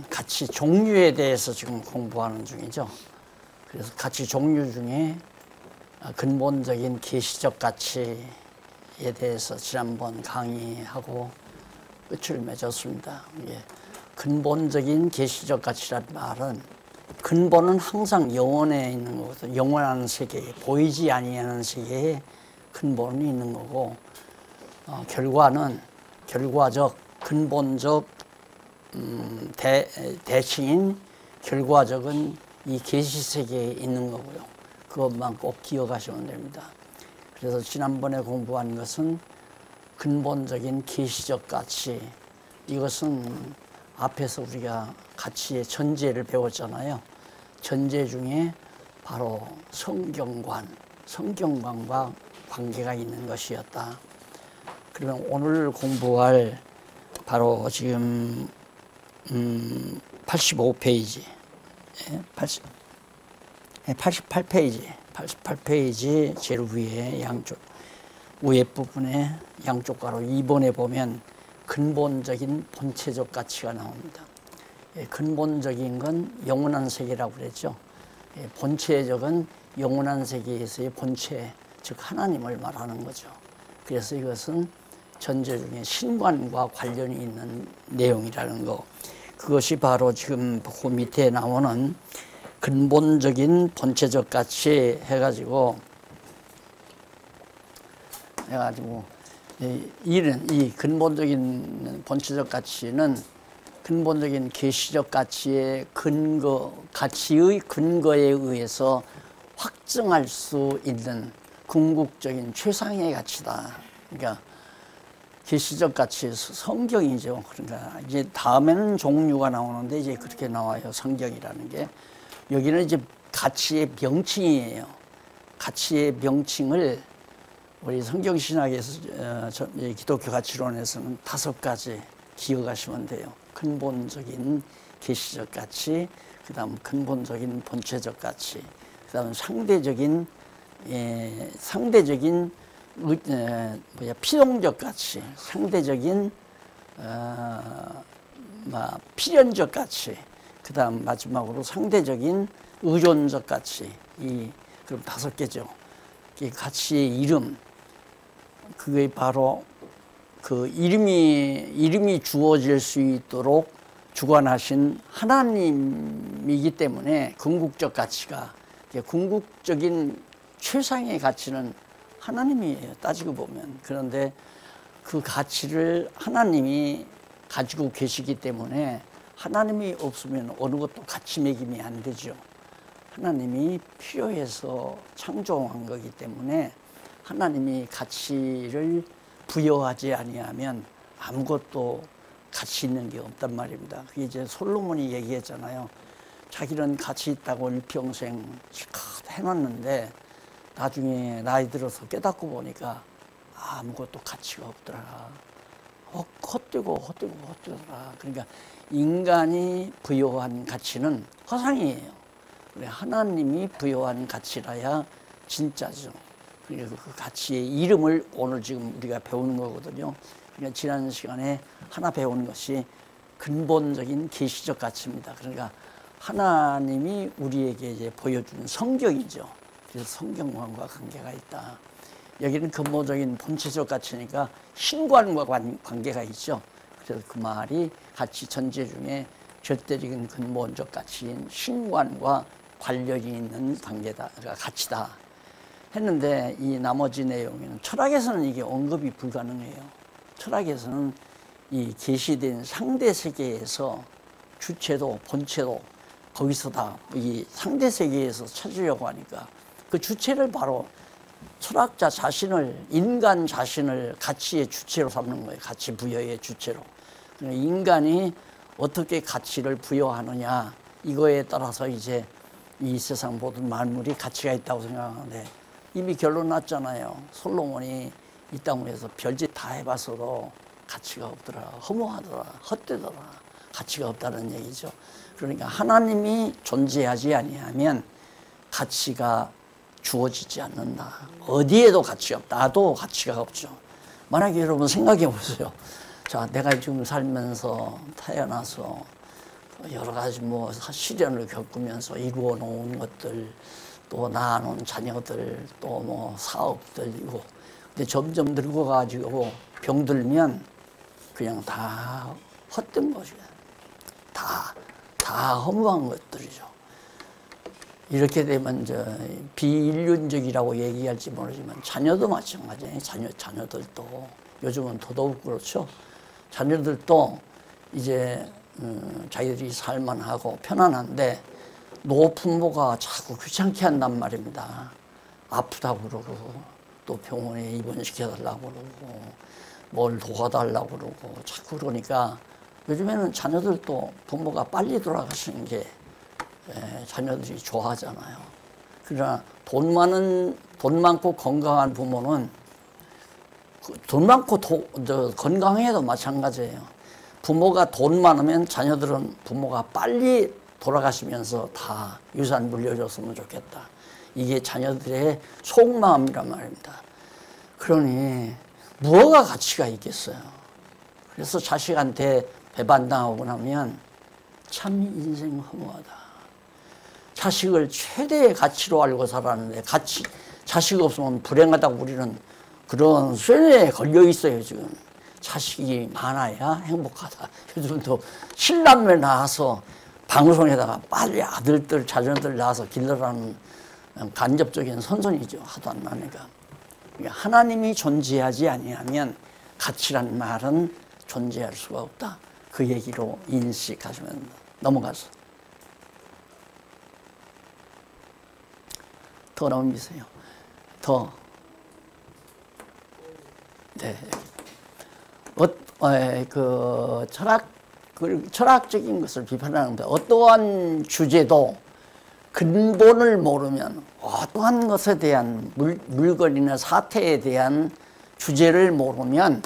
가치 종류에 대해서 지금 공부하는 중이죠. 그래서 가치 종류 중에 근본적인 계시적 가치에 대해서 지난번 강의하고 끝을 맺었습니다. 예. 근본적인 계시적 가치란 말은 근본은 항상 영원에 있는 거거든요. 영원한 세계에, 보이지 아니하는 세계에 근본이 있는 거고, 결과적 근본적 대칭인 결과적은 이 계시 세계에 있는 거고요. 그것만 꼭 기억하시면 됩니다. 그래서 지난번에 공부한 것은 근본적인 계시적 가치, 이것은 앞에서 우리가 가치의 전제를 배웠잖아요. 전제 중에 바로 성경관과 관계가 있는 것이었다. 그러면 오늘 공부할 바로 지금 85페이지, 88페이지 제일 위에 양쪽 위에 부분에 양쪽 가로 2번에 보면 근본적인 본체적 가치가 나옵니다. 근본적인 건 영원한 세계라고 그랬죠. 본체적은 영원한 세계에서의 본체, 즉 하나님을 말하는 거죠. 그래서 이것은 전제 중에 신관과 관련이 있는 내용이라는 거. 그것이 바로 지금 그 밑에 나오는 근본적인 본체적 가치 해가지고 이 근본적인 본체적 가치는 근본적인 계시적 가치의 가치의 근거에 의해서 확증할 수 있는 궁극적인 최상의 가치다. 그러니까 계시적 가치, 성경이죠. 그러니까 이제 다음에는 종류가 나오는데 이제 그렇게 나와요. 성경이라는 게. 여기는 이제 가치의 명칭이에요. 가치의 명칭을 우리 성경신학에서 기독교 가치론에서는 5가지 기억하시면 돼요. 근본적인 계시적 가치, 그 다음 근본적인 본체적 가치, 그 다음 상대적인 필용적 가치, 상대적인 필연적 가치, 그 다음 마지막으로 상대적인 의존적 가치. 그럼 5개죠. 이 가치의 이름, 그게 바로 그 이름이 주어질 수 있도록 주관하신 하나님이기 때문에 궁극적 가치가, 궁극적인 최상의 가치는 하나님이에요. 따지고 보면. 그런데 그 가치를 하나님이 가지고 계시기 때문에 하나님이 없으면 어느 것도 가치 매김이 안 되죠. 하나님이 필요해서 창조한 거기 때문에 하나님이 가치를 부여하지 아니하면 아무것도 가치 있는 게 없단 말입니다. 그게 이제 솔로몬이 얘기했잖아요. 자기는 가치 있다고 일평생 실컷 해놨는데 나중에 나이 들어서 깨닫고 보니까 아무것도 가치가 없더라. 헛되고 헛되더라. 그러니까 인간이 부여한 가치는 허상이에요. 하나님이 부여한 가치라야 진짜죠. 그래서 그 가치의 이름을 오늘 지금 우리가 배우는 거거든요. 그러니까 지난 시간에 하나 배운 것이 근본적인 계시적 가치입니다. 그러니까 하나님이 우리에게 이제 보여준 성경이죠. 그래서 성경과 관계가 있다. 여기는 근본적인 본체적 가치니까 신관과 관계가 있죠. 그래서 그 말이 가치 전제 중에 절대적인 근본적 가치인 신관과 관련이 있는 관계다, 그러니까 가치다 했는데, 이 나머지 내용에는 철학에서는 이게 언급이 불가능해요. 철학에서는 이 계시된 상대 세계에서 주체도 본체도 거기서 다 이 상대 세계에서 찾으려고 하니까 그 주체를 바로 철학자 자신을, 인간 자신을 가치의 주체로 삼는 거예요. 가치 부여의 주체로. 인간이 어떻게 가치를 부여하느냐, 이거에 따라서 이제 이 세상 모든 만물이 가치가 있다고 생각하는데 이미 결론 났잖아요. 솔로몬이 이 땅에서 별짓 다 해봤어도 가치가 없더라, 허무하더라, 헛되더라, 가치가 없다는 얘기죠. 그러니까 하나님이 존재하지 아니하면 가치가 주어지지 않는다. 어디에도 가치가 없다. 나도 가치가 없죠. 만약에 여러분 생각해 보세요. 자, 내가 지금 살면서 태어나서 여러 가지 뭐 시련을 겪으면서 이루어 놓은 것들, 또 낳아놓은 자녀들, 또 뭐 사업들이고, 근데 점점 늙어가지고 병들면 그냥 다 헛된 것이야. 다 허무한 것들이죠. 이렇게 되면 비인륜적이라고 얘기할지 모르지만 자녀도 마찬가지예요. 자녀들도 요즘은 더더욱 그렇죠. 자녀들도 이제 자기들이 살만하고 편안한데 노부모가 자꾸 귀찮게 한단 말입니다. 아프다고 그러고 또 병원에 입원시켜달라고 그러고 뭘 도와달라고 그러고 자꾸 그러니까 요즘에는 자녀들도 부모가 빨리 돌아가시는 게 자녀들이 좋아하잖아요. 그러나 돈 많고 건강한 부모는 돈 많고 건강해도 마찬가지예요. 부모가 돈 많으면 자녀들은 부모가 빨리 돌아가시면서 다 유산 물려줬으면 좋겠다. 이게 자녀들의 속마음이란 말입니다. 그러니 무엇가 가치가 있겠어요. 그래서 자식한테 배반당하고 나면 참 인생 허무하다. 자식을 최대의 가치로 알고 살았는데 자식 없으면 불행하다고 우리는 그런 쇠뇌에 걸려 있어요. 지금 자식이 많아야 행복하다. 요즘도 신남매 낳아서 방송에다가 빨리 아들들 자녀들 낳아서 길러라는 간접적인 선선이죠. 하도 안 나니까. 하나님이 존재하지 아니하면 가치란 말은 존재할 수가 없다. 그 얘기로 인식하시면 넘어가서 더 넘기세요. 더. 네. 철학적인 것을 비판하는데 어떠한 주제도 근본을 모르면 어떠한 것에 대한 물건이나 사태에 대한 주제를 모르면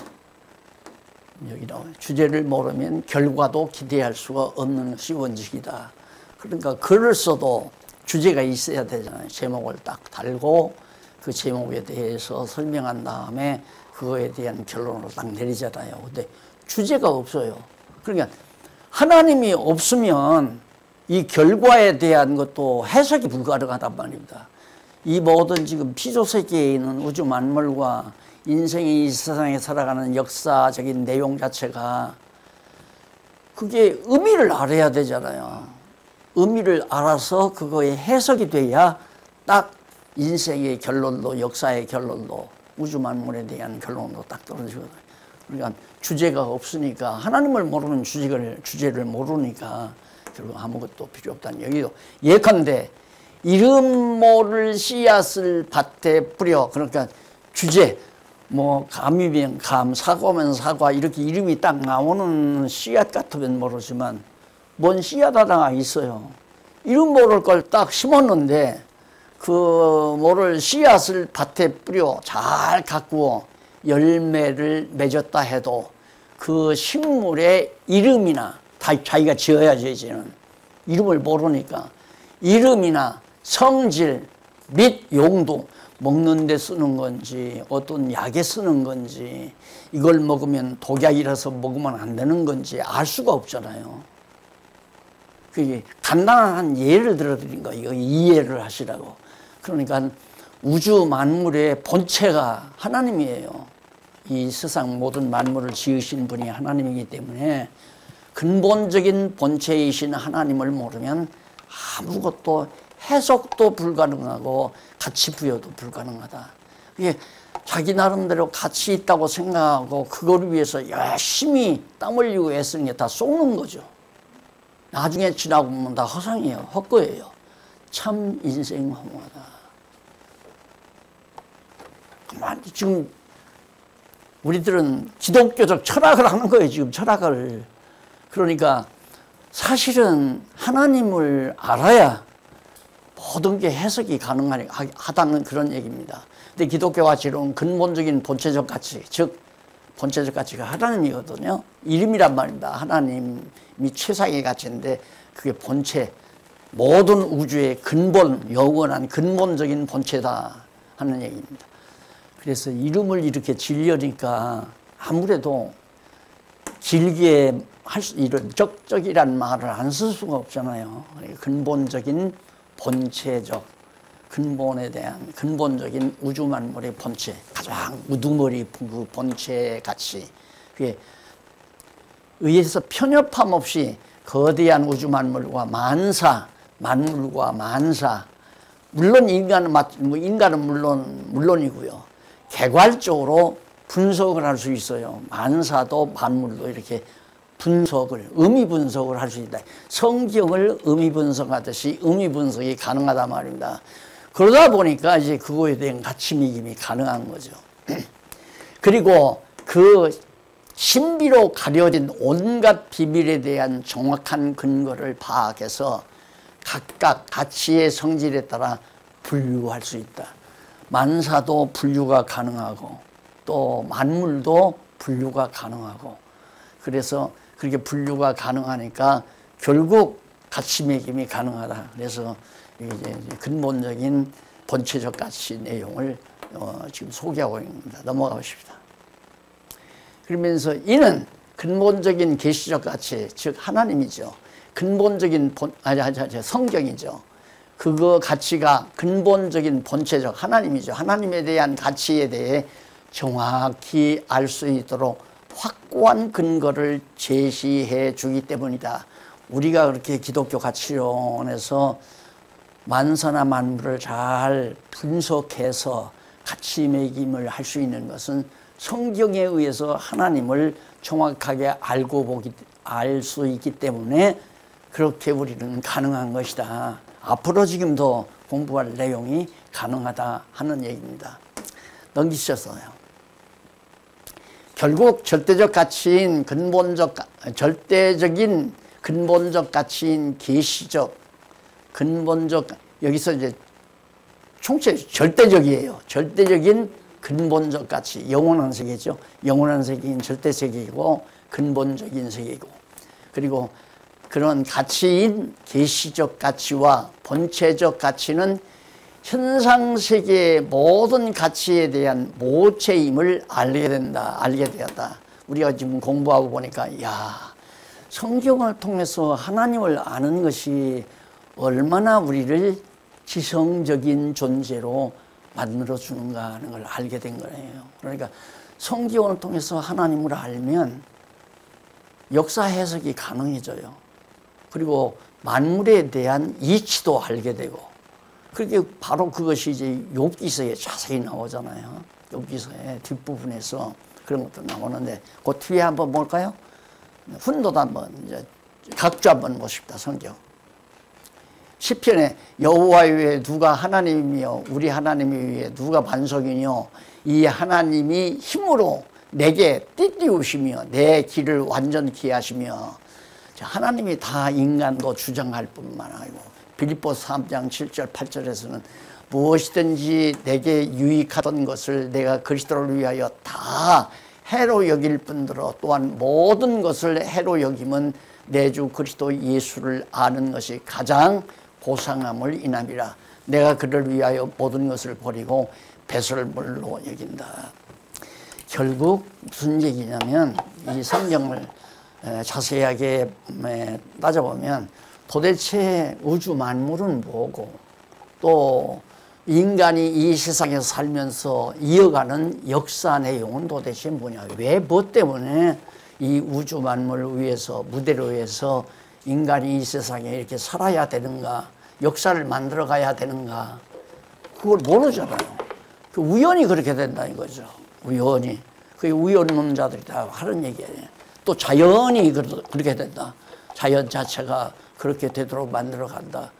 주제를 모르면 결과도 기대할 수가 없는 것이 원칙이다. 그러니까 글을 써도 주제가 있어야 되잖아요. 제목을 딱 달고 그 제목에 대해서 설명한 다음에 그거에 대한 결론을 딱 내리잖아요. 근데 주제가 없어요. 그러니까 하나님이 없으면 이 결과에 대한 것도 해석이 불가능하단 말입니다. 이 모든 지금 피조세계에 있는 우주 만물과 인생이 이 세상에 살아가는 역사적인 내용 자체가 그게 의미를 알아야 되잖아요. 의미를 알아서 그거에 해석이 돼야 딱 인생의 결론도 역사의 결론도 우주 만물에 대한 결론도 딱 떨어지거든요. 그러니까 주제가 없으니까 하나님을 모르는 주제를 모르니까 결국 아무것도 필요 없다는 얘기도. 예컨대 이름 모를 씨앗을 밭에 뿌려. 그러니까 주제 뭐 감이면 감, 사과면 사과 이렇게 이름이 딱 나오는 씨앗 같으면 모르지만 뭔 씨앗 하나가 있어요. 이름 모를 걸 딱 심었는데 그 모를 씨앗을 밭에 뿌려 잘 가꾸어 열매를 맺었다 해도 그 식물의 이름이나 자기가 지어야지 이제는 이름을 모르니까 이름이나 성질 및 용도 먹는 데 쓰는 건지 어떤 약에 쓰는 건지 이걸 먹으면 독약이라서 먹으면 안 되는 건지 알 수가 없잖아요. 그게 간단한 예를 들어드린 거예요. 이해를 하시라고. 그러니까 우주 만물의 본체가 하나님이에요. 이 세상 모든 만물을 지으신 분이 하나님이기 때문에 근본적인 본체이신 하나님을 모르면 아무것도 해석도 불가능하고 가치 부여도 불가능하다. 이게 자기 나름대로 가치 있다고 생각하고 그걸 위해서 열심히 땀 흘리고 애쓰는 게 다 속는 거죠. 나중에 지나고 보면 다 허상이에요. 헛거예요. 참 인생 허무하다. 지금 우리들은 기독교적 철학을 하는 거예요. 지금 철학을. 그러니까 사실은 하나님을 알아야 모든 게 해석이 가능하다는 그런 얘기입니다. 근데 기독교가 지금 근본적인 본체적 가치, 즉 본체적 가치가 하나님이거든요. 이름이란 말입니다. 하나님이 최상의 가치인데 그게 본체, 모든 우주의 근본, 영원한 근본적인 본체다 하는 얘기입니다. 그래서 이름을 이렇게 지으려니까 아무래도 길게 이런 적적이란 말을 안 쓸 수가 없잖아요. 근본적인 본체적, 근본에 대한 근본적인 우주 만물의 본체, 가장 우두머리 그 본체의 가치, 그게 의해서 편협함 없이 거대한 우주 만물과 만물과 만사, 물론 인간은 물론이고요. 개괄적으로 분석을 할 수 있어요. 만사도 만물도 이렇게 의미 분석을 할 수 있다. 성경을 의미 분석하듯이 의미 분석이 가능하단 말입니다. 그러다 보니까 이제 그거에 대한 가치미김이 가능한 거죠. 그리고 그 신비로 가려진 온갖 비밀에 대한 정확한 근거를 파악해서 각각 가치의 성질에 따라 분류할 수 있다. 만사도 분류가 가능하고 또 만물도 분류가 가능하고, 그래서 그렇게 분류가 가능하니까 결국 가치 매김이 가능하다. 그래서 이제 근본적인 본체적 가치 내용을 지금 소개하고 있습니다. 넘어가 보십시다. 그러면서 이는 근본적인 계시적 가치, 즉 하나님이죠. 근본적인 성경이죠. 그거 가치가 근본적인 본체적 하나님이죠. 하나님에 대한 가치에 대해 정확히 알 수 있도록 확고한 근거를 제시해 주기 때문이다. 우리가 그렇게 기독교 가치론에서 만사나 만물을 잘 분석해서 가치 매김을 할 수 있는 것은 성경에 의해서 하나님을 정확하게 알 수 있기 때문에 그렇게 우리는 가능한 것이다. 앞으로 지금도 공부할 내용이 가능하다 하는 얘기입니다. 넘기셨어요. 결국 절대적인 근본적 가치인 계시적, 여기서 이제 총체 절대적이에요. 절대적인 근본적 가치, 영원한 세계죠. 영원한 세계인 절대 세계이고 근본적인 세계이고, 그리고 그런 가치인 계시적 가치와 본체적 가치는 현상세계의 모든 가치에 대한 모체임을 알게 되었다. 우리가 지금 공부하고 보니까 성경을 통해서 하나님을 아는 것이 얼마나 우리를 지성적인 존재로 만들어주는가 하는 걸 알게 된 거예요. 그러니까 성경을 통해서 하나님을 알면 역사 해석이 가능해져요. 그리고 만물에 대한 이치도 알게 되고, 그렇게 바로 그것이 이제 욥기서에 자세히 나오잖아요. 욥기서의 뒷부분에서 그런 것도 나오는데, 그 뒤에 한번 볼까요? 훈도도 한번 이제 각주 한번 보십시다. 성경 시편에 여호와 외에 누가 하나님이며 우리 하나님이 위에 누가 반석이뇨, 이 하나님이 힘으로 내게 띠띠우시며 내 길을 완전케 하시며, 하나님이 다 인간도 주장할 뿐만 아니고 빌립보서 3장 7절 8절에서는 무엇이든지 내게 유익하던 것을 내가 그리스도를 위하여 다 해로 여길 뿐더러 또한 모든 것을 해로 여김은 내 주 그리스도 예수를 아는 것이 가장 고상함을 인함이라. 내가 그를 위하여 모든 것을 버리고 배설물로 여긴다. 결국 무슨 얘기냐면, 이 성경을 자세하게 따져보면 도대체 우주 만물은 뭐고, 또 인간이 이 세상에서 살면서 이어가는 역사 내용은 도대체 뭐냐, 왜 뭐 때문에 이 우주 만물을 위해서, 무대로 위해서 인간이 이 세상에 이렇게 살아야 되는가, 역사를 만들어 가야 되는가, 그걸 모르잖아요. 그 우연히 그렇게 된다는 거죠. 우연히. 그게 우연론자들이 다 하는 얘기예요. 또 자연이 그렇게 된다. 자연 자체가 그렇게 되도록 만들어 간다.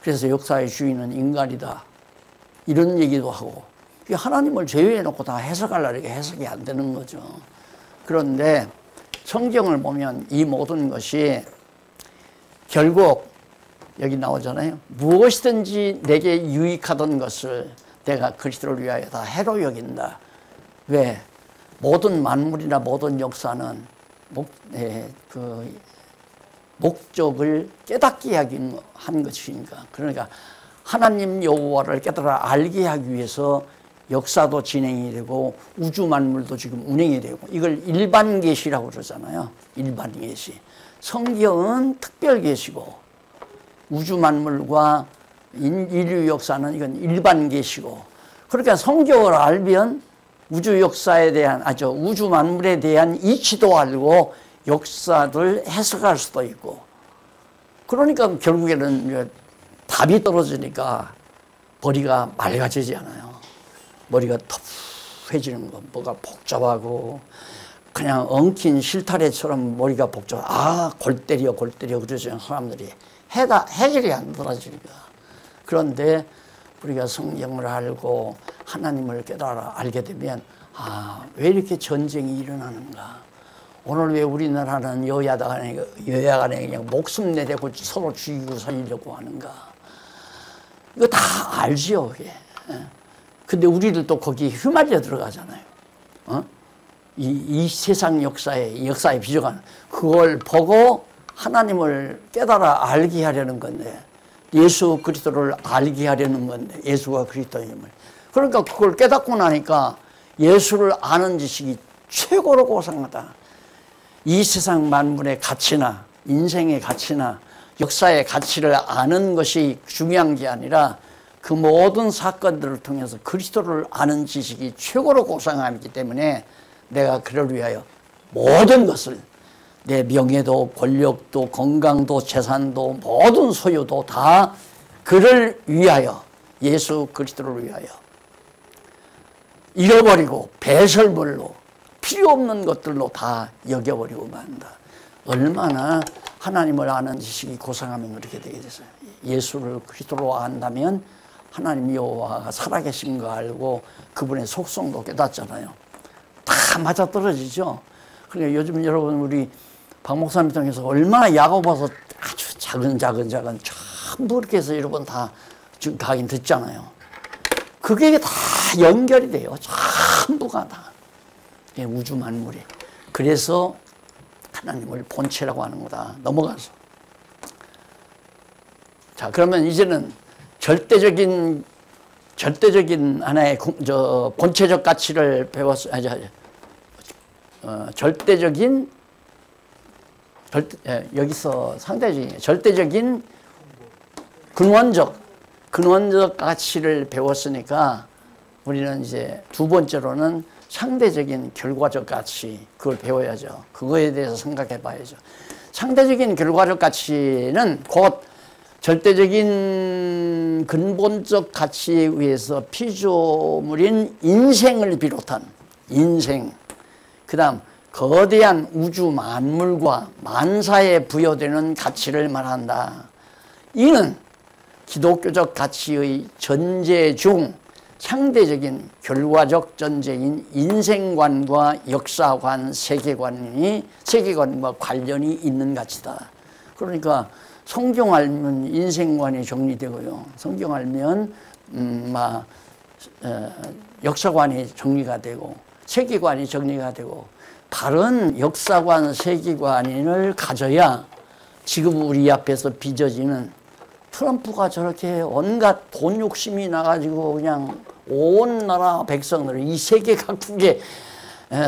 그래서 역사의 주인은 인간이다. 이런 얘기도 하고, 하나님을 제외해놓고 다 해석하려고 해석이 안 되는 거죠. 그런데 성경을 보면 이 모든 것이 결국 여기 나오잖아요. 무엇이든지 내게 유익하던 것을 내가 그리스도를 위하여 다 해로 여긴다. 왜? 모든 만물이나 모든 역사는 목적을 깨닫게 한 것이니까. 그러니까 하나님 여호와를 깨달아 알게 하기 위해서 역사도 진행이 되고 우주 만물도 지금 운행이 되고 이걸 일반 계시라고 그러잖아요. 일반 계시. 성경은 특별 계시고 우주 만물과 인류 역사는 이건 일반 계시고 그러니까 성경을 알면 우주 역사에 대한 우주 만물에 대한 이치도 알고 역사를 해석할 수도 있고 그러니까 결국에는 답이 떨어지니까 머리가 맑아지지 않아요. 머리가 터프해지는 거, 뭐가 복잡하고 그냥 엉킨 실타래처럼 머리가 복잡해. 골 때려 그러죠 사람들이. 해결이 안 떨어지니까. 그런데 우리가 성경을 알고 하나님을 깨달아 알게 되면 왜 이렇게 전쟁이 일어나는가. 오늘 왜 우리나라는 여야 간에 그냥 목숨 내대고 서로 죽이고 살리려고 하는가. 이거 다 알지요, 그게. 근데 우리들도 거기에 휘말려 들어가잖아요. 이 세상 역사에 비춰가는 그걸 보고 하나님을 깨달아 알게 하려는 건데 예수 그리스도를 알게 하려는 건데 예수가 그리스도임을. 그러니까 그걸 깨닫고 나니까 예수를 아는 지식이 최고로 고상하다. 이 세상 만물의 가치나 인생의 가치나 역사의 가치를 아는 것이 중요한 게 아니라 그 모든 사건들을 통해서 그리스도를 아는 지식이 최고로 고상하기 때문에 내가 그를 위하여 모든 것을 내 명예도 권력도 건강도 재산도 모든 소유도 다 그를 위하여 예수 그리스도를 위하여 잃어버리고 배설물로 필요 없는 것들로 다 여겨버리고 만다. 얼마나 하나님을 아는 지식이 고상하면 그렇게 되게 됐어요. 예수를 그리스도로 안다면 하나님 여호와가 살아계신 거 알고 그분의 속성도 깨닫잖아요. 다 맞아떨어지죠. 그러니까 요즘 여러분 우리 박 목사님 통해서 얼마나 야고보서 아주 작은 전부 이렇게 해서 여러분 다 지금 가긴 듣잖아요. 그게 다 연결이 돼요. 전부가 다. 우주 만물이. 그래서 하나님을 본체라고 하는 거다. 넘어가서. 자, 그러면 이제는 절대적인 하나의 본체적 가치를 배웠어요. 여기서 상대적인 절대적인 근원적 가치를 배웠으니까 우리는 이제 두 번째로는 상대적인 결과적 가치, 그걸 배워야죠. 그거에 대해서 생각해 봐야죠. 상대적인 결과적 가치는 곧 절대적인 근본적 가치에 의해서 피조물인 인생을 비롯한 인생, 그 다음 거대한 우주 만물과 만사에 부여되는 가치를 말한다. 이는 기독교적 가치의 전제 중 상대적인 결과적 전제인 인생관과 역사관, 세계관과 관련이 있는 가치다. 그러니까 성경 알면 인생관이 정리되고요. 성경 알면 역사관이 정리가 되고 세계관이 정리가 되고 바른 역사관, 세계관을 가져야 지금 우리 앞에서 빚어지는 트럼프가 저렇게 온갖 돈 욕심이 나가지고 그냥 온 나라 백성들을 이 세계 각국의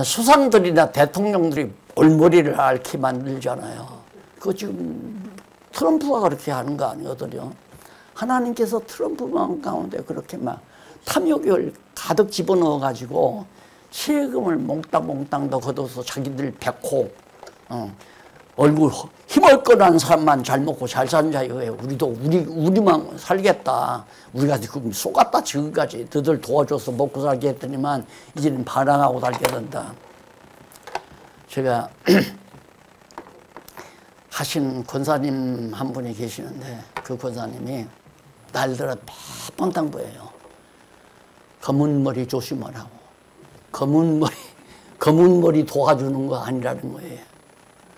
수상들이나 대통령들이 올머리를 앓게 만들잖아요. 그거 지금 트럼프가 그렇게 하는 거 아니거든요. 하나님께서 트럼프 마음 가운데 그렇게 막 탐욕을 가득 집어넣어 가지고 세금을 몽땅 더 걷어서 자기들 백호 얼굴 힘얼거난 사람만 잘 먹고 잘 사는 자 이거예요. 우리만 살겠다. 우리가 지금 속았다 지금까지 너들 도와줘서 먹고 살게 했더니만 이제는 반항하고 살게 된다. 제가 하신 권사님 한 분이 계시는데 그 권사님이 날들어 매번 당부해요. 검은 머리 조심하라고. 검은 머리 도와주는 거 아니라는 거예요.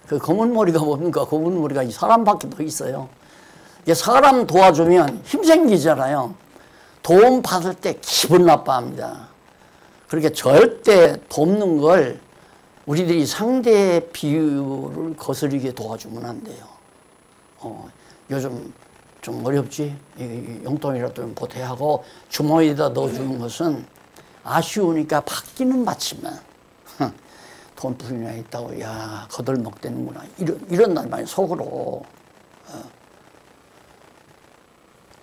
그 검은 머리가 뭡니까? 검은 머리가 사람밖에 더 있어요. 사람 도와주면 힘 생기잖아요. 도움 받을 때 기분 나빠합니다. 그러니까 절대 돕는 걸 우리들이 상대 비율을 거스르게 도와주면 안 돼요. 요즘 좀 어렵지? 용돈이라도 좀 보태하고 주머니에다 넣어주는 것은 아쉬우니까 받기는 받지만 돈 풀이나 있다고 야 거들먹대는구나 이런단 말이야 속으로.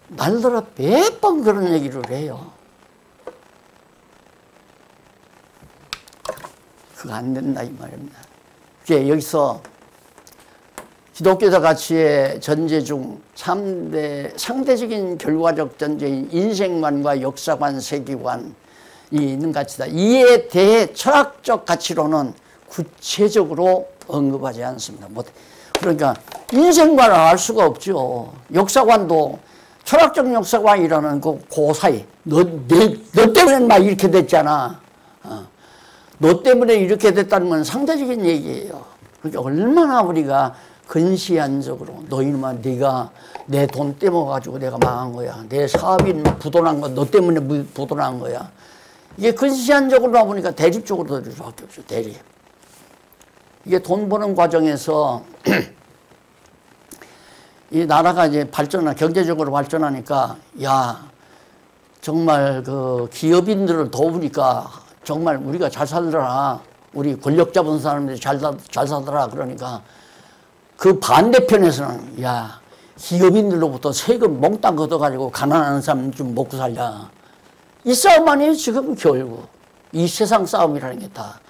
날들어 몇 번 그런 얘기를 해요. 그거 안 된다 이 말입니다. 그게 여기서 기독교적 가치의 전제 중 상대적인 결과적 전제인 인생관과 역사관, 세계관이 있는 가치다. 이에 대해 철학적 가치로는 구체적으로 언급하지 않습니다. 그러니까 인생관을 알 수가 없죠. 역사관도 철학적 역사관이라는 그 사이 너 때문에 막 이렇게 됐잖아. 너 때문에 이렇게 됐다는 건 상대적인 얘기예요. 그러니까 얼마나 우리가 근시안적으로 너희놈아 네가 내 돈 떼먹어가지고 내가 망한 거야. 내 사업이 부도난 거 너 때문에 부도난 거야. 이게 근시안적으로 나오니까 대립적으로 들을 수밖에 없죠. 대립. 이게 돈 버는 과정에서 이 나라가 이제 경제적으로 발전하니까 야 정말 그 기업인들을 도우니까 정말 우리가 잘 살더라. 우리 권력 잡은 사람들이 잘 살더라. 그러니까 그 반대편에서는 야 기업인들로부터 세금 몽땅 걷어가지고 가난한 사람 좀 먹고 살자. 이 싸움 아니에요 지금 결국. 이 세상 싸움이라는 게 다.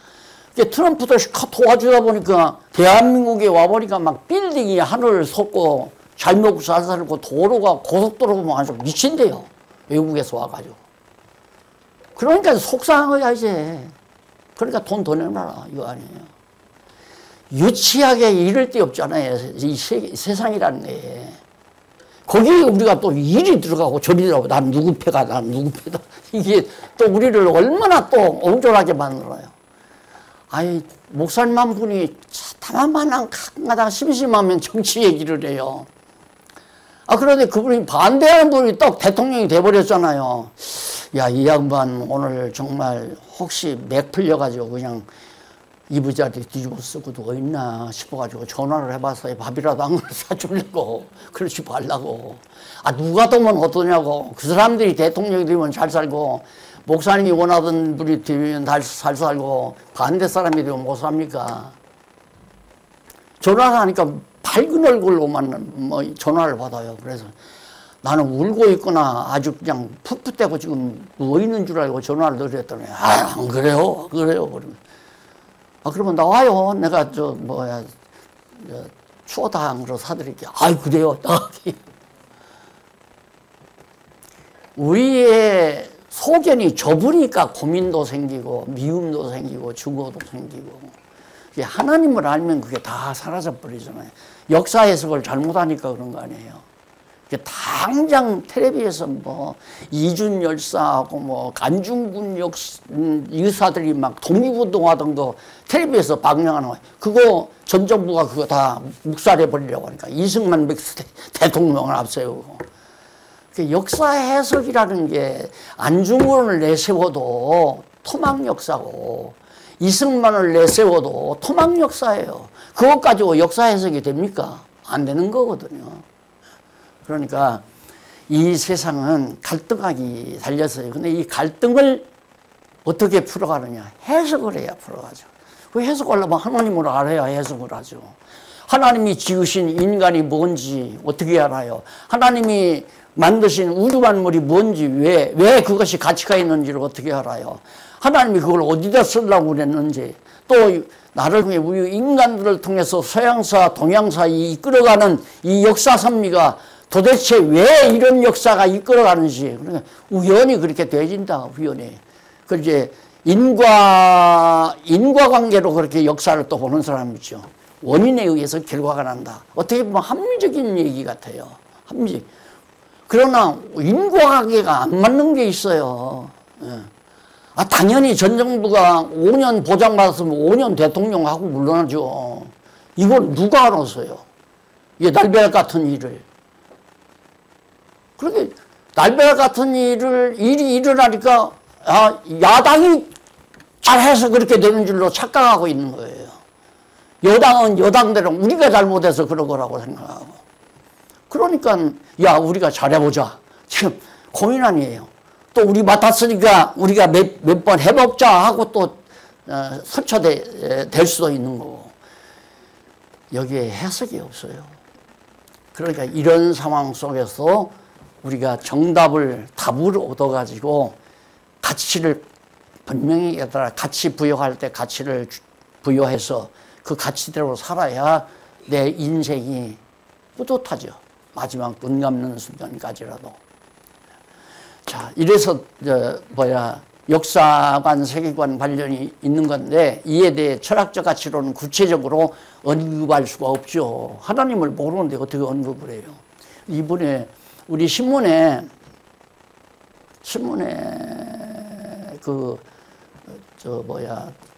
트럼프도 도와주다 보니까 대한민국에 와보니까 막 빌딩이 하늘을 솟고 잘 먹고 잘 살고 도로가 고속도로가 아주 미친대요. 외국에서 와가지고. 그러니까 속상한 거야 이제. 그러니까 돈 더 내놔라 이거 아니에요. 유치하게 이럴 데 없잖아요. 이 세상이라는 게. 거기에 우리가 또 일이 들어가고 저리 들어가고 난 누구 패가 난 누구 패다. 이게 또 우리를 얼마나 또 옹졸하게 만들어요. 아니 목사님 한 분이 다만한 가끔가다 심심하면 정치 얘기를 해요. 그런데 그분이 반대하는 분이 딱 대통령이 돼버렸잖아요. 야, 이 양반 오늘 정말 혹시 맥 풀려가지고 그냥 이부자리 뒤집어 쓰고 누워 있나 싶어가지고 전화를 해봐서 밥이라도 한 그릇 사주려고 그러지 말라고. 누가 되면 어떠냐고. 그 사람들이 대통령이 되면 잘 살고 목사님이 원하던 분이 되면 잘 살고 반대 사람이 되면 못 삽니까? 전화를 하니까 밝은 얼굴로만 전화를 받아요. 그래서 나는 울고 있거나 아주 그냥 풋풋대고 지금 누워있는 줄 알고 전화를 드렸더니 안 그래요? 그래요? 그러면 나와요. 내가 추어탕으로 사드릴게요. 그래요? 우리의 소견이 좁으니까 고민도 생기고 미움도 생기고 증오도 생기고. 하나님을 알면 그게 다 사라져 버리잖아요. 역사 해석을 잘못하니까 그런 거 아니에요. 당장 텔레비에서 이준 열사하고 간중군 의사들이 막 독립운동하던 거 텔레비에서 방영하는 거 그거 전 정부가 그거 다 묵살해 버리려고 하니까 이승만 대통령을 앞세우고. 역사 해석이라는 게 안중근을 내세워도 토막 역사고 이승만을 내세워도 토막 역사예요. 그것 가지고 역사 해석이 됩니까? 안 되는 거거든요. 그러니까 이 세상은 갈등하기 달렸어요. 근데 이 갈등을 어떻게 풀어가느냐? 해석을 해야 풀어가죠. 그 해석하려면 하나님을 알아야 해석을 하죠. 하나님이 지으신 인간이 뭔지 어떻게 알아요? 하나님이 만드신 우주 만물이 뭔지 왜 그것이 가치가 있는지를 어떻게 알아요? 하나님이 그걸 어디다 쓰려고 그랬는지 또 나를 통해 우리 인간들을 통해서 서양사 동양사 이끌어가는 이 역사 선미가 도대체 왜 이런 역사가 이끌어가는지 그러니까 우연히 그렇게 되어진다. 우연히. 그 이제 인과관계로 그렇게 역사를 또 보는 사람이 있죠. 원인에 의해서 결과가 난다. 어떻게 보면 합리적인 얘기 같아요. 합리적. 그러나 인과관계가 안 맞는 게 있어요. 당연히 전 정부가 5년 보장받았으면 5년 대통령하고 물러나죠. 이걸 누가 알았어요? 이게 날벼락 같은 일을. 그렇게 날벼락 같은 일이 일어나니까 야당이 잘해서 그렇게 되는 줄로 착각하고 있는 거예요. 여당은 여당대로 우리가 잘못해서 그런 거라고 생각하고. 그러니까 우리가 잘해보자. 지금 고민 아니에요. 또 우리 맡았으니까 우리가 몇 번 해먹자 하고 또 설쳐될 수도 있는 거고. 여기에 해석이 없어요. 그러니까 이런 상황 속에서 우리가 답을 얻어가지고 가치를 분명히 얘들아 가치 부여할 때 가치를 부여해서 그 가치대로 살아야 내 인생이 뿌듯하죠. 마지막 눈 감는 순간까지라도. 자, 이래서 역사관, 세계관 관련이 있는 건데 이에 대해 철학적 가치로는 구체적으로 언급할 수가 없죠. 하나님을 모르는데 어떻게 언급을 해요. 이번에 우리 신문에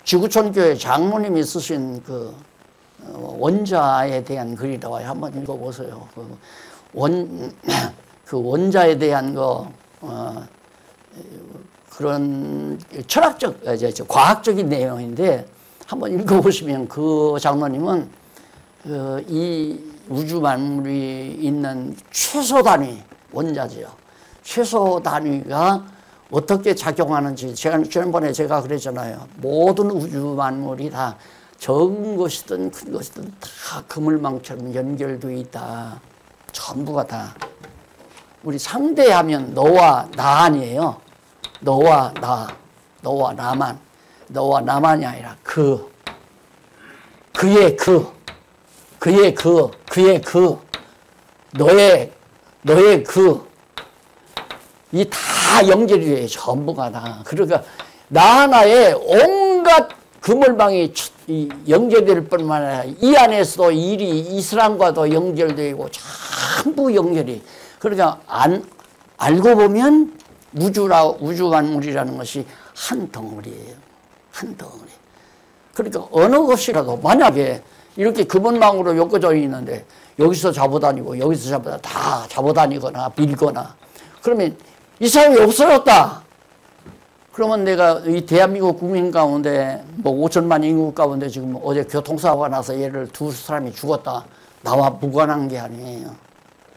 지구촌교회 장로님이 쓰신 그 원자에 대한 글이 나와요. 한번 읽어보세요. 그 원자에 대한 그런 철학적, 과학적인 내용인데 한번 읽어보시면 그 장로님은 이 우주 만물이 있는 최소 단위, 원자죠. 최소 단위가 어떻게 작용하는지 지난번에 제가 그랬잖아요. 모든 우주 만물이 다 적은 것이든 큰 것이든 다 그물망처럼 연결되어 있다. 전부가 다. 우리 상대하면 너와 나 아니에요. 너와 나, 너와 나만, 너와 나만이 아니라 그의 너의 이 다 연결이 돼요. 전부가 다. 그러니까 나 하나에 온갖 그물망이 연결될 뿐만 아니라 이 안에서도 일이 이슬람과도 연결되고 전부 연결이. 그러니까 알고 보면 우주 만물이라는 것이 한 덩어리예요. 한 덩어리. 그러니까 어느 것이라도 만약에 이렇게 그물망으로 엮어져 있는데 여기서 잡아다니고 여기서 다 잡아다니거나 밀거나 그러면 이 사람이 없어졌다. 그러면 내가 이 대한민국 국민 가운데 5천만 인구 가운데 지금 어제 교통사고가 나서 얘를 두 사람이 죽었다. 나와 무관한 게 아니에요.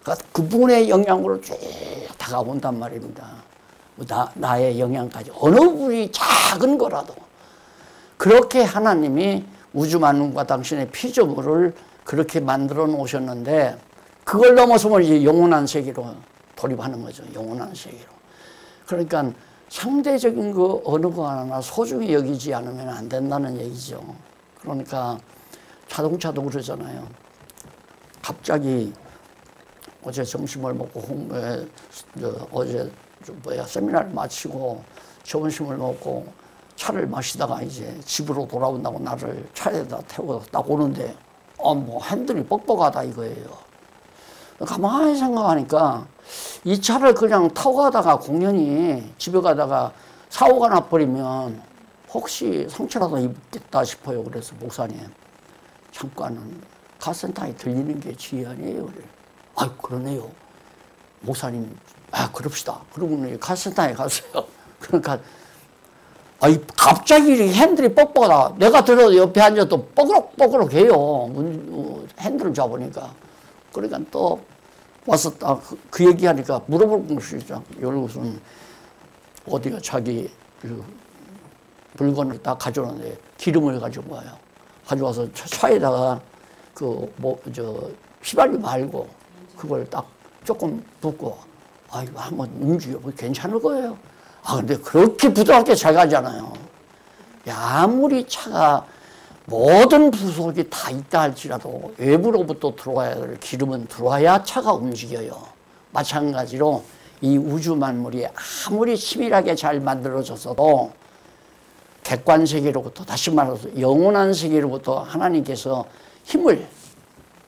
그러니까 그분의 영향으로 쭉 다가온단 말입니다. 나의 영향까지. 어느 분이 작은 거라도. 그렇게 하나님이 우주 만물과 당신의 피조물을 그렇게 만들어 놓으셨는데 그걸 넘어서면 이제 영원한 세계로 돌입하는 거죠. 영원한 세계로. 그러니까 상대적인 거 어느 거 하나 소중히 여기지 않으면 안 된다는 얘기죠. 그러니까 자동차도 그러잖아요. 갑자기 어제 점심을 먹고 어제 세미나를 마치고 점심을 먹고 차를 마시다가 이제 집으로 돌아온다고 나를 차에다 태워 딱 오는데 핸들이 뻑뻑하다 이거예요. 가만히 생각하니까 이 차를 그냥 타고 가다가 공연히 집에 가다가 사고가 나버리면 혹시 상처라도 입겠다 싶어요. 그래서 목사님 잠깐은 카센터에 들리는 게 지혜 아니에요. 그래. 그러네요. 목사님 그럽시다. 그러고는 카센터에 갔어요. 그러니까 갑자기 핸들이 뻑뻑하다. 내가 들어도 옆에 앉아도 뻐그럭뻐그럭 해요. 핸들을 잡으니까. 그러니까 또 와서 딱 그 얘기하니까 물어볼 것이 있죠. 여기서는 어디가 자기 물건을 딱 가져오는데 기름을 가지고 와요. 가져와서 차에다가 휘발유 말고 그걸 딱 조금 붓고 한번 움직여 괜찮을 거예요. 근데 그렇게 부드럽게 잘 가잖아요. 아무리 차가 모든 부속이 다 있다 할지라도 외부로부터 들어와야 될 기름은 들어와야 차가 움직여요. 마찬가지로 이 우주 만물이 아무리 치밀하게 잘 만들어졌어도 객관 세계로부터 다시 말해서 영원한 세계로부터 하나님께서 힘을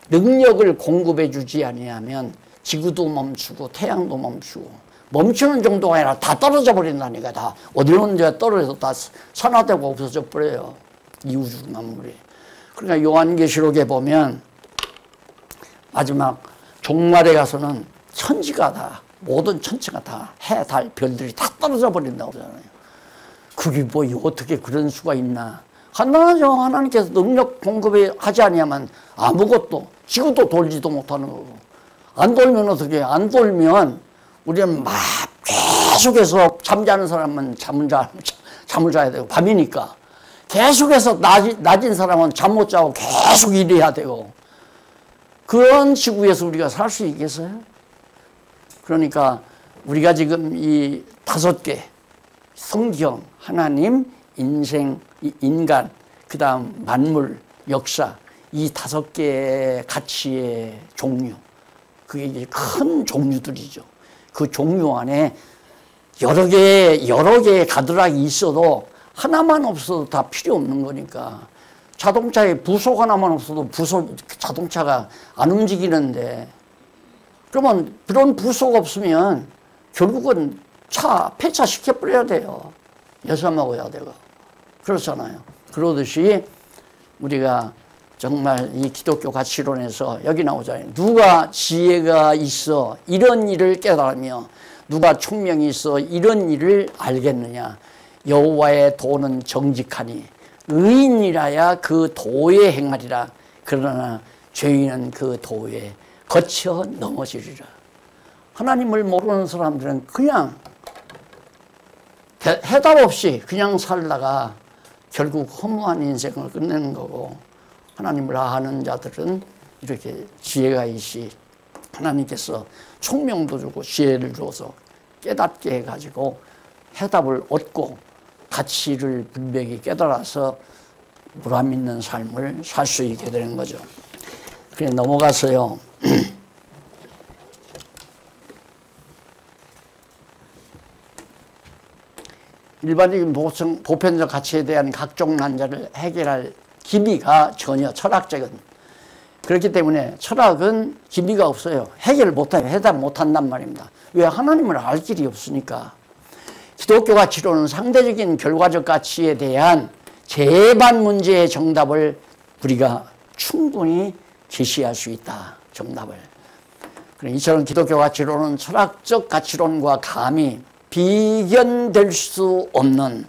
능력을 공급해 주지 아니하면 지구도 멈추고 태양도 멈추고 멈추는 정도가 아니라 다 떨어져 버린다니까. 다 어디로 이제 떨어져서 다 산화되고 없어져 버려요. 이 우주 만물이. 그러니까 요한계시록에 보면 마지막 종말에 가서는 천지가 다 모든 천지가 다 해, 달, 별들이 다 떨어져 버린다고 그러잖아요. 그게 어떻게 그런 수가 있나. 간단하죠. 하나님께서 능력 공급하지 아니하면 아무것도 지구도 돌지도 못하는 거고. 안 돌면 어떻게 해? 안 돌면 우리는 계속해서 잠자는 사람은 잠을 자야 되고, 밤이니까. 계속해서 낮인 사람은 잠 못 자고 계속 일해야 되고, 그런 지구에서 우리가 살 수 있겠어요? 그러니까 우리가 지금 이 5개, 성경, 하나님, 인생, 인간, 그 다음 만물, 역사, 이 5개의 가치의 종류, 그게 이제 큰 종류들이죠. 그 종류 안에 여러 개의 가드락이 있어도 하나만 없어도 다 필요 없는 거니까. 자동차에 부속 하나만 없어도 자동차가 안 움직이는데, 그러면 그런 부속 없으면 결국은 폐차시켜버려야 돼요. 여사 먹어야 되고. 그렇잖아요. 그러듯이 우리가 정말 이 기독교 가치론에서 여기 나오잖아요. 누가 지혜가 있어 이런 일을 깨달으며 누가 총명이 있어 이런 일을 알겠느냐. 여호와의 도는 정직하니 의인이라야 그 도에 행하리라. 그러나 죄인은 그 도에 거쳐 넘어지리라. 하나님을 모르는 사람들은 그냥 해답 없이 그냥 살다가 결국 허무한 인생을 끝내는 거고, 하나님을 아는 자들은 이렇게 지혜가 있이 하나님께서 총명도 주고 지혜를 줘서 깨닫게 해가지고 해답을 얻고 가치를 분명히 깨달아서 보람 있는 삶을 살 수 있게 되는 거죠. 그래 넘어가서요. 일반적인 보편적 가치에 대한 각종 난제를 해결할 기미가 전혀 철학적인, 그렇기 때문에 철학은 기미가 없어요. 해결 못해요. 해답 못한단 말입니다. 왜? 하나님을 알 길이 없으니까. 기독교 가치로는 상대적인 결과적 가치에 대한 재반 문제의 정답을 우리가 충분히 제시할 수 있다. 정답을. 이처럼 기독교 가치로는 철학적 가치론과 감히 비견될 수 없는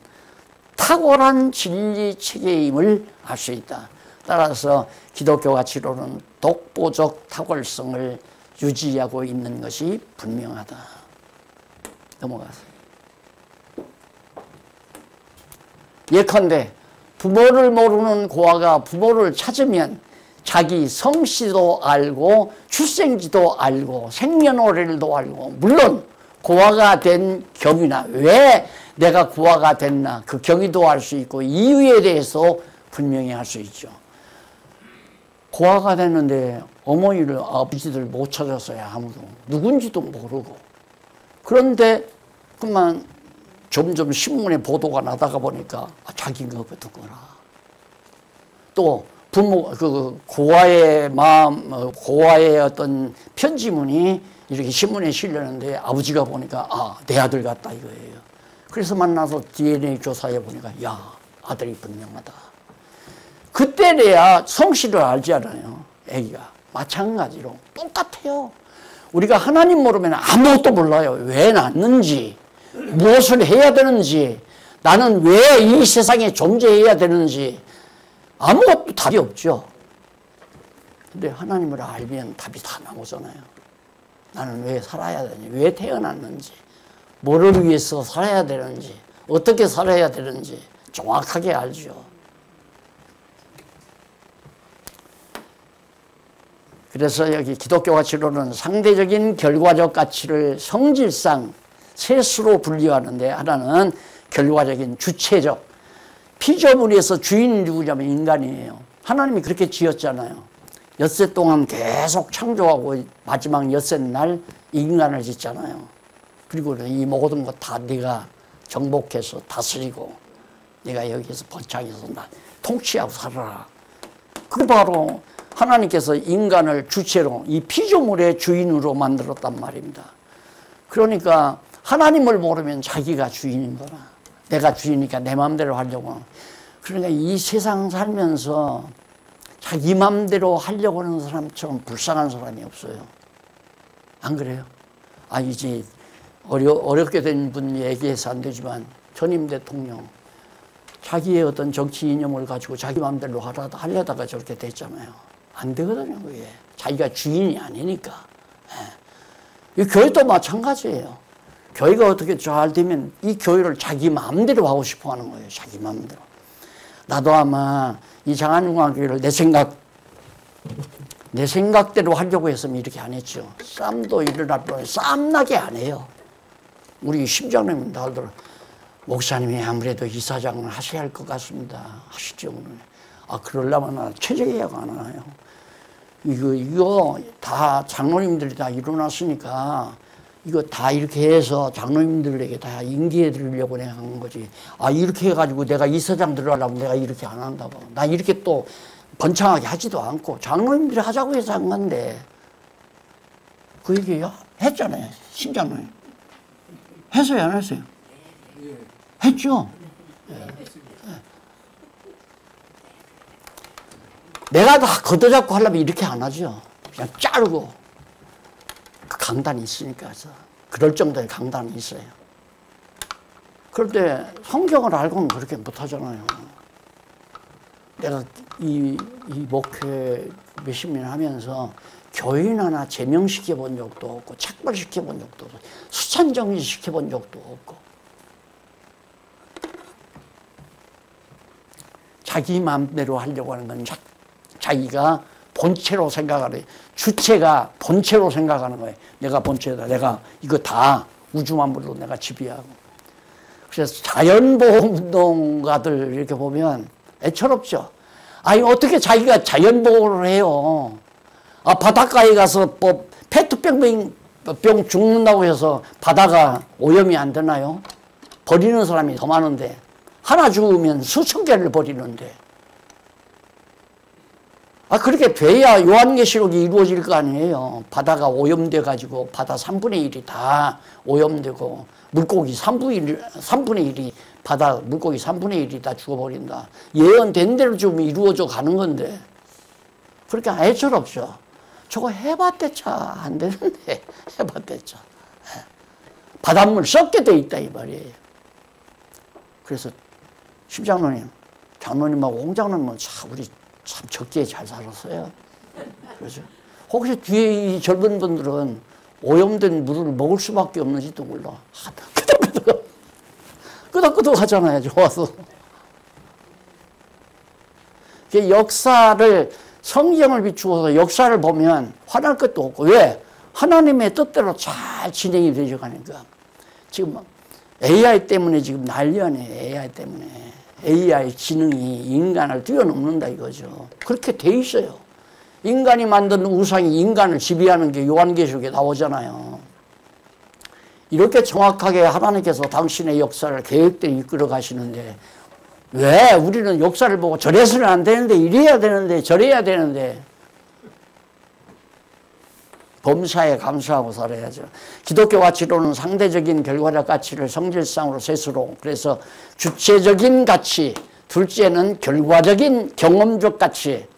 탁월한 진리 체계임을 알 수 있다. 따라서 기독교 가치로는 독보적 탁월성을 유지하고 있는 것이 분명하다. 넘어가세요. 예컨대 부모를 모르는 고아가 부모를 찾으면 자기 성씨도 알고 출생지도 알고 생년월일도 알고, 물론 고아가 된 경위나 왜 내가 고아가 됐나 그 경위도 알 수 있고 이유에 대해서 분명히 할 수 있죠. 고아가 됐는데 어머니를 아버지들 못 찾았어요. 아무도. 누군지도 모르고. 그런데 그만 점점 신문에 보도가 나다가 보니까 자기가 듣거라. 또 부모 고아의 마음, 고아의 어떤 편지문이 이렇게 신문에 실렸는데 아버지가 보니까 내 아들 같다 이거예요. 그래서 만나서 DNA 조사해 보니까 아들이 분명하다. 그때래야 성씨를 알지 않아요. 애기가. 마찬가지로 똑같아요. 우리가 하나님 모르면 아무것도 몰라요. 왜 낳는지, 무엇을 해야 되는지, 나는 왜 이 세상에 존재해야 되는지 아무것도 답이 없죠. 근데 하나님을 알면 답이 다 나오잖아요. 나는 왜 살아야 되는지, 왜 태어났는지, 뭐를 위해서 살아야 되는지, 어떻게 살아야 되는지 정확하게 알죠. 그래서 여기 기독교 가치로는 상대적인 결과적 가치를 성질상 세 수로 분류하는데, 하나는 결과적인 주체적, 피조물에서 주인이 누구냐면 인간이에요. 하나님이 그렇게 지었잖아요. 엿새 동안 계속 창조하고 마지막 엿새 날 인간을 짓잖아요. 그리고 이 모든 것 다 네가 정복해서 다스리고 네가 여기서 번창해서 나 통치하고 살아라. 그게 바로 하나님께서 인간을 주체로 이 피조물의 주인으로 만들었단 말입니다. 그러니까 하나님을 모르면 자기가 주인인 거라. 내가 주인이니까 내 마음대로 하려고. 그러니까 이 세상 살면서 자기 마음대로 하려고 하는 사람처럼 불쌍한 사람이 없어요. 안 그래요? 이제 어렵게 된 분 얘기해서 안 되지만 전임 대통령 자기의 어떤 정치 이념을 가지고 자기 마음대로 하려다가 저렇게 됐잖아요. 안 되거든요, 그게. 자기가 주인이 아니니까. 이 교회도 마찬가지예요. 교회가 어떻게 잘 되면 이 교회를 자기 마음대로 하고 싶어 하는 거예요. 자기 마음대로. 나도 아마 이 장안중앙교회를 내 생각대로 하려고 했으면 이렇게 안 했죠. 싸움도 일어날 뻔해. 싸움나게 안 해요. 우리 심장님 나들 목사님이 아무래도 이사장을 하셔야 할 것 같습니다. 하시죠. 아, 그러려면 최저예약 안 하나요? 이거 다 장로님들이 다 일어났으니까 이거 다 이렇게 해서 장로님들에게 다 인계해 드리려고 내가 한 거지. 아, 이렇게 해가지고 내가 이사장 들어가려면 내가 이렇게 안 한다고. 나 이렇게 또 번창하게 하지도 않고 장로님들이 하자고 해서 한 건데 그 얘기 했잖아요. 심장로님. 했어요, 안 했어요? 했죠? 예. 내가 다 걷어잡고 하려면 이렇게 안 하죠. 그냥 자르고. 그 강단이 있으니까. 그럴 정도의 강단이 있어요. 그런데 성경을 알고는 그렇게 못하잖아요. 내가 이 목회 몇십 년 하면서 교인 하나 제명시켜 본 적도 없고 착벌시켜 본 적도 없고 수찬정리 시켜 본 적도 없고 자기 마음대로 하려고 하는 건 자기가 본체로 생각하는, 주체가 본체로 생각하는 거예요. 내가 본체다. 내가 이거 다 우주만물로 내가 지배하고. 그래서 자연보호운동가들 이렇게 보면 애처롭죠. 아니, 어떻게 자기가 자연보호를 해요. 아, 바닷가에 가서 뭐 페트병 죽는다고 해서 바다가 오염이 안 되나요? 버리는 사람이 더 많은데. 하나 죽으면 수천 개를 버리는데. 아, 그렇게 돼야 요한계시록이 이루어질 거 아니에요. 바다가 오염돼 가지고 바다 3분의 1이 다 오염되고 물고기 3분의 1이 바다 물고기 3분의 1이 다 죽어버린다. 예언된 대로 좀 이루어져 가는 건데 그렇게 애처롭죠. 저거 해봤대차 안 되는데 해봤대차. 바닷물 썩게 돼 있다 이 말이에요. 그래서 심장로님, 장로님하고 옹장로님은 참 우리 참 적기에 잘 살았어요. 그렇죠? 혹시 뒤에 이 젊은 분들은 오염된 물을 먹을 수밖에 없는지도 몰라. 끄덕끄덕 하잖아요. 좋아서. 역사를, 성경을 비추어서 역사를 보면 화날 것도 없고. 왜? 하나님의 뜻대로 잘 진행이 되죠 가니까. 지금 AI 때문에 지금 난리네. AI 때문에. AI 지능이 인간을 뛰어넘는다 이거죠. 그렇게 돼 있어요. 인간이 만든 우상이 인간을 지배하는 게 요한계시록에 나오잖아요. 이렇게 정확하게 하나님께서 당신의 역사를 계획대로 이끌어 가시는데 왜 우리는 역사를 보고 저래서는 안 되는데 이래야 되는데 저래야 되는데 범사에 감사하고 살아야죠. 기독교 가치로는 상대적인 결과적 가치를 성질상으로 셋으로, 그래서 주체적인 가치, 둘째는 결과적인 경험적 가치,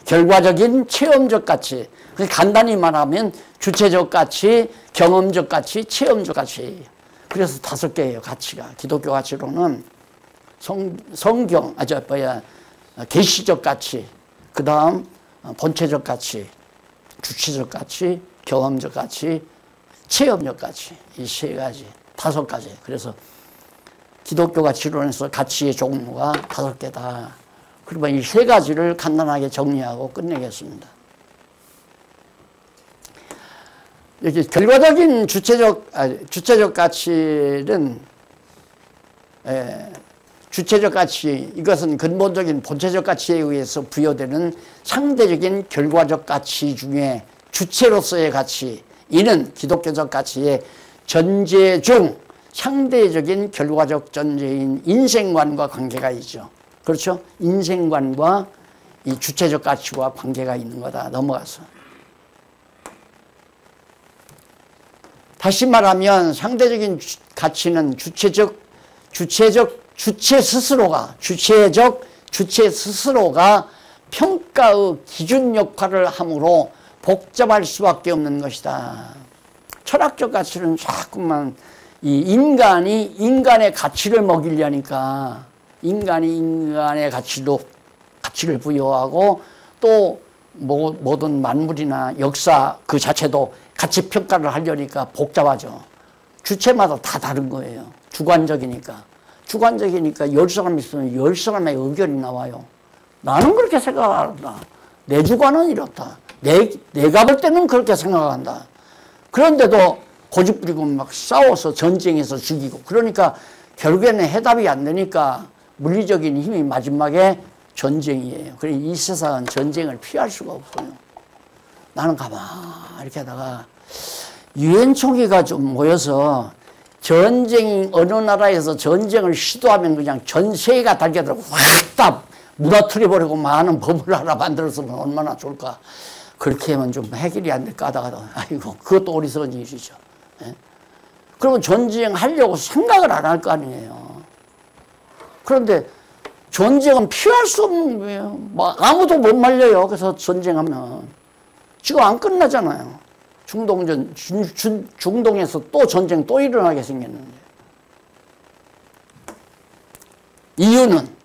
결과적인 체험적 가치. 간단히 말하면 주체적 가치, 경험적 가치, 체험적 가치. 그래서 5개예요, 가치가. 기독교 가치로는 계시적 가치, 그 다음 본체적 가치, 주체적 가치, 경험적 가치, 체험적 가치. 이 3가지, 5가지. 그래서 기독교 가치론에서 가치의 종류가 5개다. 그러면 이 3가지를 간단하게 정리하고 끝내겠습니다. 이렇게 결과적인 주체적 가치는 주체적 가치, 이것은 근본적인 본체적 가치에 의해서 부여되는 상대적인 결과적 가치 중에 주체로서의 가치, 이는 기독교적 가치의 전제 중 상대적인 결과적 전제인 인생관과 관계가 있죠. 그렇죠? 인생관과 이 주체적 가치와 관계가 있는 거다. 넘어가서. 다시 말하면 상대적인 가치는 주체 스스로가 평가의 기준 역할을 하므로 복잡할 수밖에 없는 것이다. 철학적 가치는 자꾸만 이 인간이 인간의 가치를 먹이려니까 인간이 인간의 가치를 부여하고 또 모든 만물이나 역사 그 자체도 가치 평가를 하려니까 복잡하죠. 주체마다 다 다른 거예요. 주관적이니까. 주관적이니까 10사람 있으면 10사람의 의견이 나와요. 나는 그렇게 생각한다. 내 주관은 이렇다. 내가 볼 때는 그렇게 생각한다. 그런데도 고집 부리고 막 싸워서 전쟁해서 죽이고, 그러니까 결국에는 해답이 안 되니까 물리적인 힘이 마지막에 전쟁이에요. 그러니 이 세상은 전쟁을 피할 수가 없어요. 나는 가만히 이렇게 하다가 유엔 총회가 좀 모여서 전쟁이 어느 나라에서 전쟁을 시도하면 그냥 전 세계가 달겨들고 확 다 무너뜨려버리고 많은 법을 하나 만들었으면 얼마나 좋을까. 그렇게 하면 좀 해결이 안 될까 하다가 아이고 그것도 어리석은 일이죠. 예? 그러면 전쟁하려고 생각을 안 할 거 아니에요. 그런데 전쟁은 피할 수 없는 거예요. 뭐 아무도 못 말려요. 그래서 전쟁하면 지금 안 끝나잖아요. 중동에서 또 전쟁 또 일어나게 생겼는데. 이유는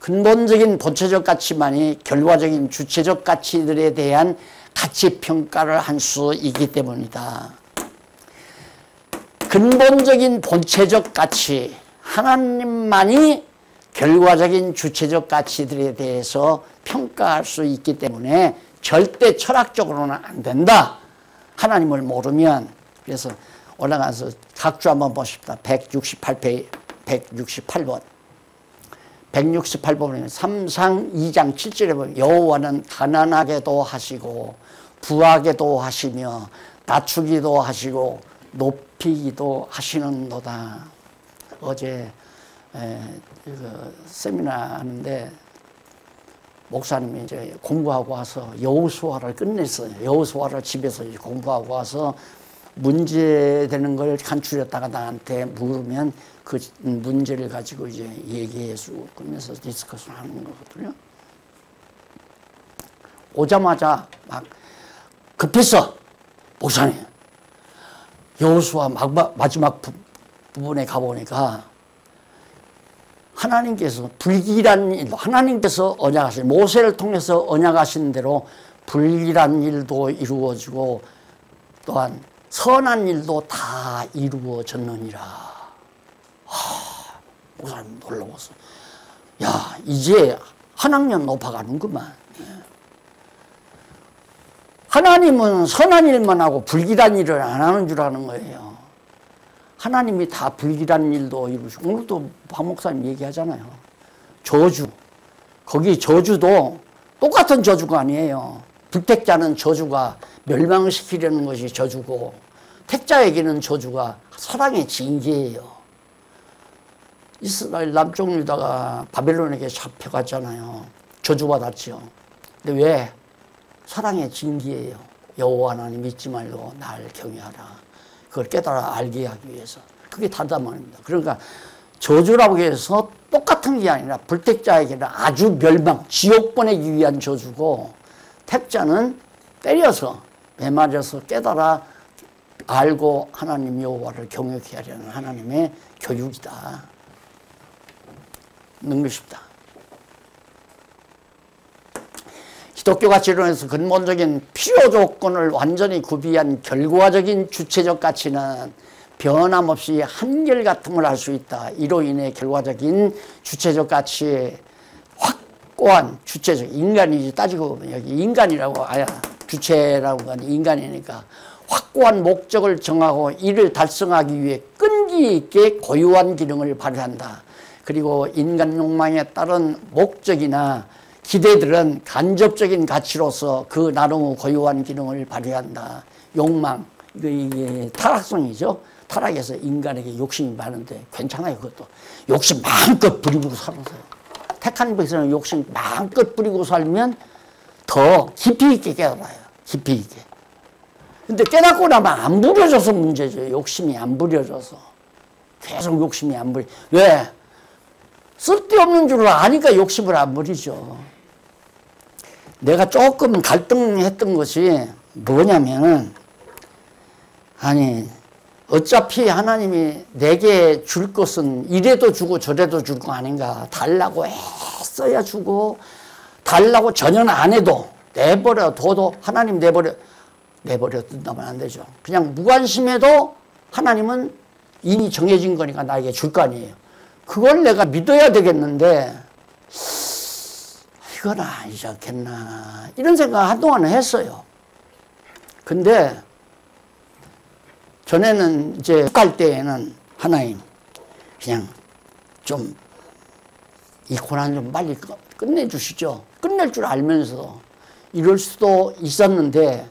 근본적인 본체적 가치만이 결과적인 주체적 가치들에 대한 가치 평가를 할 수 있기 때문이다. 근본적인 본체적 가치, 하나님만이 결과적인 주체적 가치들에 대해서 평가할 수 있기 때문에 절대 철학적으로는 안 된다. 하나님을 모르면. 그래서 올라가서 각주 한번 보십시다. 168번. 168번에 3상 2장 7절에 보면 여호와는 가난하게도 하시고 부하게도 하시며 낮추기도 하시고 높이기도 하시는도다. 어제 세미나 하는데 목사님이 이제 공부하고 와서 여호수아를 끝냈어요. 여호수아를 집에서 이제 공부하고 와서 문제되는 걸 간추렸다가 나한테 물으면 그 문제를 가지고 이제 얘기해주고 그러면서 디스커션 하는 거거든요. 오자마자 막 급했어. 목사님, 여호수아 마지막 부분에 가보니까 하나님께서 불길한 일, 하나님께서 언약하신, 모세를 통해서 언약하신 대로 불길한 일도 이루어지고 또한 선한 일도 다 이루어졌느니라. 목사님 놀라웠어. 야, 이제 한 학년 높아가는구만. 하나님은 선한 일만 하고 불길한 일을 안 하는 줄 아는 거예요. 하나님이 다 불길한 일도 이루시고, 오늘도 박 목사님 얘기하잖아요. 저주. 거기 저주도 똑같은 저주가 아니에요. 불택자는 저주가 멸망시키려는 것이 저주고, 택자에게는 저주가 사랑의 징계예요. 이스라엘 남쪽 유다가 바벨론에게 잡혀갔잖아요. 저주받았죠. 근데 왜? 사랑의 징계예요. 여호와 하나님 믿지 말고 날 경외하라. 그걸 깨달아 알게 하기 위해서. 그게 단단말입니다. 그러니까 저주라고 해서 똑같은 게 아니라 불택자에게는 아주 멸망, 지옥 보내기 위한 저주고, 택자는 때려서 매맞아서 깨달아 알고 하나님 여호와를 경외케 하려는 하나님의 교육이다. 능력 싶다. 기독교 가치론에서 근본적인 필요 조건을 완전히 구비한 결과적인 주체적 가치는 변함없이 한결같음을 할 수 있다. 이로 인해 결과적인 주체적 가치의 확고한 주체적, 인간이지 따지고 보면 여기 인간이라고, 주체라고 하니 인간이니까 확고한 목적을 정하고 이를 달성하기 위해 끈기 있게 고유한 기능을 발휘한다. 그리고 인간 욕망에 따른 목적이나 기대들은 간접적인 가치로서 그 나름의 고유한 기능을 발휘한다. 욕망, 이게 타락성이죠. 타락해서 인간에게 욕심이 많은데 괜찮아요. 그것도 욕심 마음껏 부리고 살아서요. 택한 백성은 욕심 마음껏 부리고 살면 더 깊이 있게 깨달아요. 깊이 있게. 근데 깨닫고 나면 안 부려져서 문제죠. 욕심이 안 부려져서. 계속 욕심이 안 부려. 왜? 쓸데없는 줄 아니까 욕심을 안 부리죠. 내가 조금 갈등했던 것이 뭐냐면은, 아니, 어차피 하나님이 내게 줄 것은 이래도 주고 저래도 줄 거 아닌가. 달라고 애써야 주고, 달라고 전혀 안 해도 내버려 둬도 하나님 내버려 둔다면 안 되죠. 그냥 무관심해도 하나님은 이미 정해진 거니까 나에게 줄 거 아니에요. 그걸 내가 믿어야 되겠는데 이건 아니지 않겠나 이런 생각 한동안은 했어요. 근데 전에는 이제 갈 때에는 하나님 그냥 좀 이 고난 좀 빨리 끝내주시죠. 끝낼 줄 알면서 이럴 수도 있었는데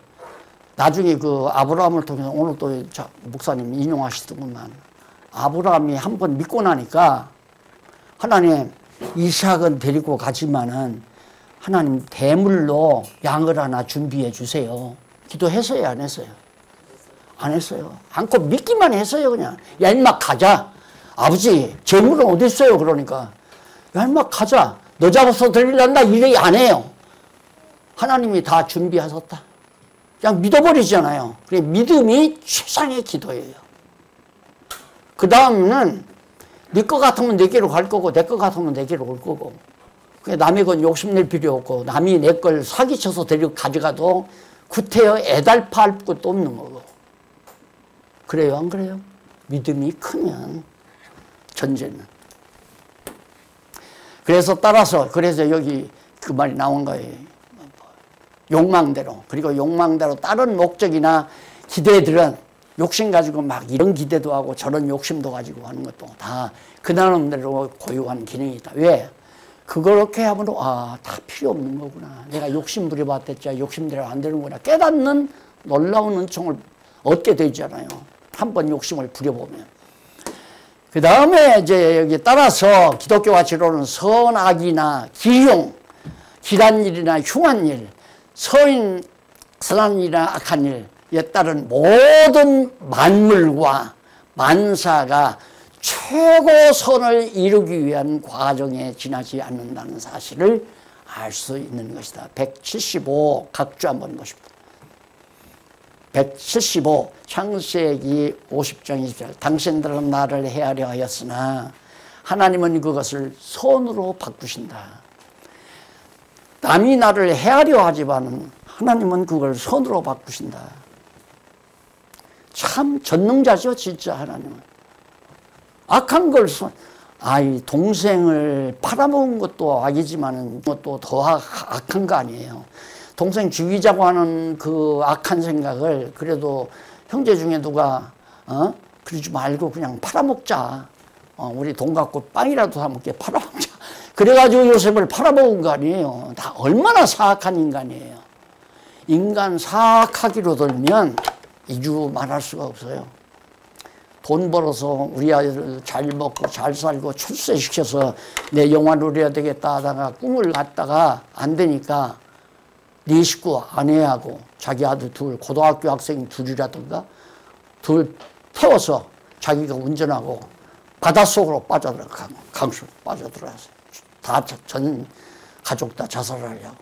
나중에 그 아브라함을 통해서 오늘 또 목사님 인용하시더구만. 아브라함이 한 번 믿고 나니까 하나님 이삭은 데리고 가지만은 하나님 대물로 양을 하나 준비해 주세요. 기도했어요, 안 했어요? 안 했어요. 않고 믿기만 했어요, 그냥. 야, 임마 가자. 아버지, 재물은 어디 있어요? 그러니까. 야, 임마 가자. 너 잡아서 드리란다. 이래 안 해요. 하나님이 다 준비하셨다. 그냥 믿어버리잖아요. 그래, 믿음이 최상의 기도예요. 그 다음에는 네 거 같으면 내게로 갈 거고 내 거 같으면 내게로 올 거고 남의 건 욕심낼 필요 없고 남이 내 걸 사기쳐서 데리고 가져가도 구태여 애달파할 것도 없는 거고. 그래요, 안 그래요? 믿음이 크면 전제는. 그래서 따라서 그래서 여기 그 말이 나온 거예요. 욕망대로. 그리고 욕망대로 다른 목적이나 기대들은 욕심 가지고 막 이런 기대도 하고 저런 욕심도 가지고 하는 것도 다 그 나름대로 고유한 기능이 있다. 왜? 그렇게 하면 다 필요 없는 거구나. 내가 욕심 부려봤댔자 욕심대로 안 되는구나. 깨닫는 놀라운 은총을 얻게 되잖아요. 한번 욕심을 부려보면. 그 다음에 이제 여기 따라서 기독교 가치로는 선악이나 기흉, 길한 일이나 흉한 일, 선한 일이나 악한 일에 따른 모든 만물과 만사가 최고선을 이루기 위한 과정에 지나지 않는다는 사실을 알 수 있는 것이다. 175 각주 한번 보십시오. 175 창세기 50장 20절 당신들은 나를 해하려 하였으나 하나님은 그것을 선으로 바꾸신다. 남이 나를 해하려 하지만 하나님은 그걸 선으로 바꾸신다. 참 전능자죠, 진짜 하나님은. 악한 걸 이 동생을 팔아먹은 것도 악이지만은 그것도 더 악한 거 아니에요. 동생 죽이자고 하는 그 악한 생각을 그래도 형제 중에 누가 그러지 말고 그냥 팔아먹자. 우리 돈 갖고 빵이라도 사 먹게 팔아먹자. 그래가지고 요셉을 팔아먹은 거 아니에요. 다 얼마나 사악한 인간이에요. 인간 사악하기로 들면 이주 말할 수가 없어요. 돈 벌어서 우리 아이들 잘 먹고 잘 살고 출세시켜서 내 영화 누려야 되겠다 하다가 꿈을 갖다가 안 되니까 네 식구 아내하고 자기 아들 둘 고등학교 학생 둘이라든가 둘 태워서 자기가 운전하고 바닷속으로 빠져들어가 강수로 빠져들어가서 다 전 가족 다 자살하려고.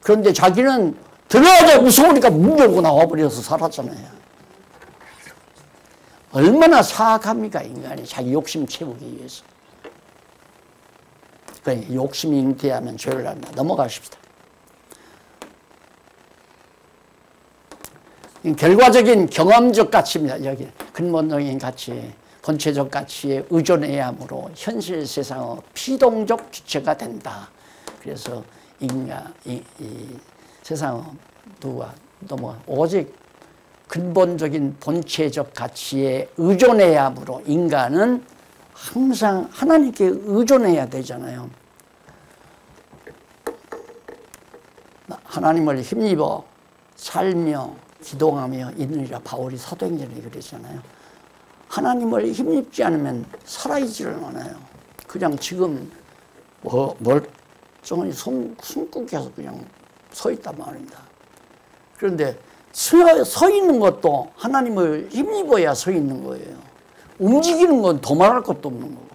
그런데 자기는 들어가자 무서우니까 문 열고 나와버려서 살았잖아요. 얼마나 사악합니까, 인간이 자기 욕심 채우기 위해서. 그러니까 욕심이 잉태하면 죄를 한다. 넘어가십시다. 결과적인 경험적 가치입니다. 여기 근본적인 가치, 본체적 가치에 의존해야 하므로 현실 세상의 피동적 주체가 된다. 그래서 인간, 이 세상의 누가 넘어가 오직 근본적인 본체적 가치에 의존해야 하므로 인간은 항상 하나님께 의존해야 되잖아요. 하나님을 힘입어 살며 기도하며 있느니라 바울이 사도행전에 그랬잖아요. 하나님을 힘입지 않으면 살아있지를 않아요. 그냥 지금 멀쩡히 숨국해서 그냥 서 있단 말입니다. 그런데 서 있는 것도 하나님을 힘입어야 서 있는 거예요. 움직이는 건 더 말할 것도 없는 거고.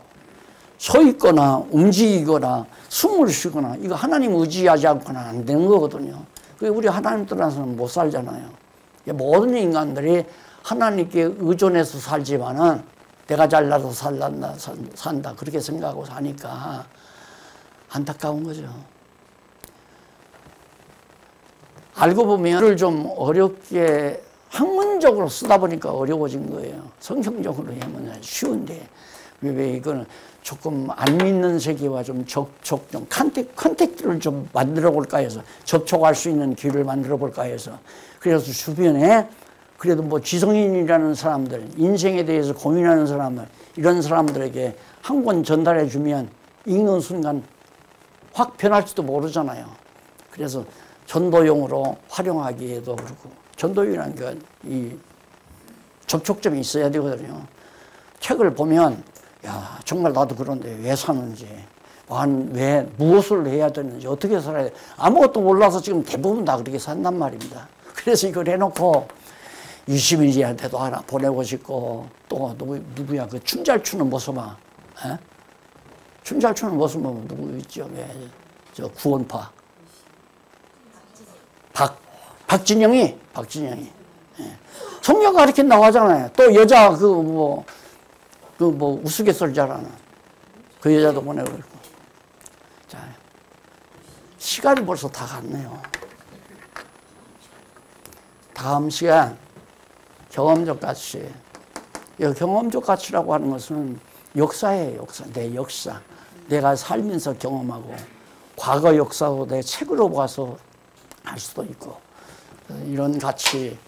서 있거나 움직이거나 숨을 쉬거나 이거 하나님 의지하지 않고는 안 되는 거거든요. 우리 하나님 떠나서는 못 살잖아요. 모든 인간들이 하나님께 의존해서 살지만은 내가 잘나서 산다 그렇게 생각하고 사니까 안타까운 거죠. 알고 보면 좀 어렵게 학문적으로 쓰다 보니까 어려워진 거예요. 성경적으로 하면 쉬운데 왜 이거는 조금 안 믿는 세계와 좀 접촉, 좀 컨택트를 좀 만들어 볼까 해서, 접촉할 수 있는 길을 만들어 볼까 해서, 그래서 주변에 그래도 뭐 지성인이라는 사람들, 인생에 대해서 고민하는 사람들, 이런 사람들에게 한 권 전달해 주면 읽는 순간 확 변할지도 모르잖아요. 그래서 전도용으로 활용하기에도 그렇고, 전도용이라는 건 이 접촉점이 있어야 되거든요. 책을 보면 야, 정말 나도 그런데 왜 사는지, 왜 무엇을 해야 되는지, 어떻게 살아야 돼, 아무것도 몰라서 지금 대부분 다 그렇게 산단 말입니다. 그래서 이걸 해놓고 유시민이한테도 하나 보내고 싶고, 또 누구야, 그 춤 잘 추는 모습아, 춤 잘 추는 모습 보면 누구 있죠? 저 구원파 박진영이 예. 성경가 이렇게 나와잖아요. 또 여자 그 우스갯소리 잘하는 그 여자도 보내고 있고. 자, 시간이 벌써 다 갔네요. 다음 시간 경험적 가치. 이 경험적 가치라고 하는 것은 역사예요. 역사. 내 역사. 내가 살면서 경험하고, 과거 역사도 내 책으로 봐서 할 수도 있고, 이런 가치,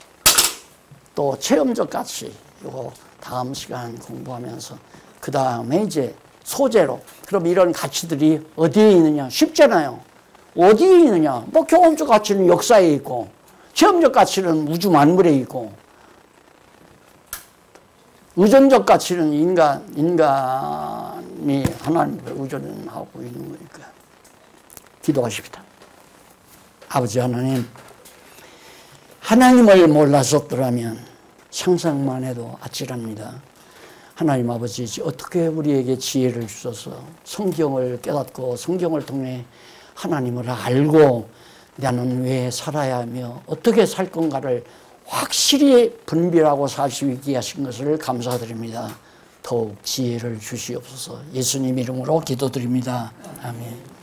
또 체험적 가치, 이거 다음 시간 공부하면서, 그 다음에 이제 소재로, 그럼 이런 가치들이 어디에 있느냐? 쉽잖아요. 어디에 있느냐? 뭐 경험적 가치는 역사에 있고, 체험적 가치는 우주 만물에 있고, 의존적 가치는 인간이 하나님을 의존하고 있는 거니까. 기도하십시다. 아버지 하나님, 하나님을 몰랐었더라면 상상만 해도 아찔합니다. 하나님 아버지, 어떻게 우리에게 지혜를 주셔서 성경을 깨닫고 성경을 통해 하나님을 알고 나는 왜 살아야 하며 어떻게 살 건가를 확실히 분별하고 살 수 있게 하신 것을 감사드립니다. 더욱 지혜를 주시옵소서. 예수님 이름으로 기도드립니다. 아멘.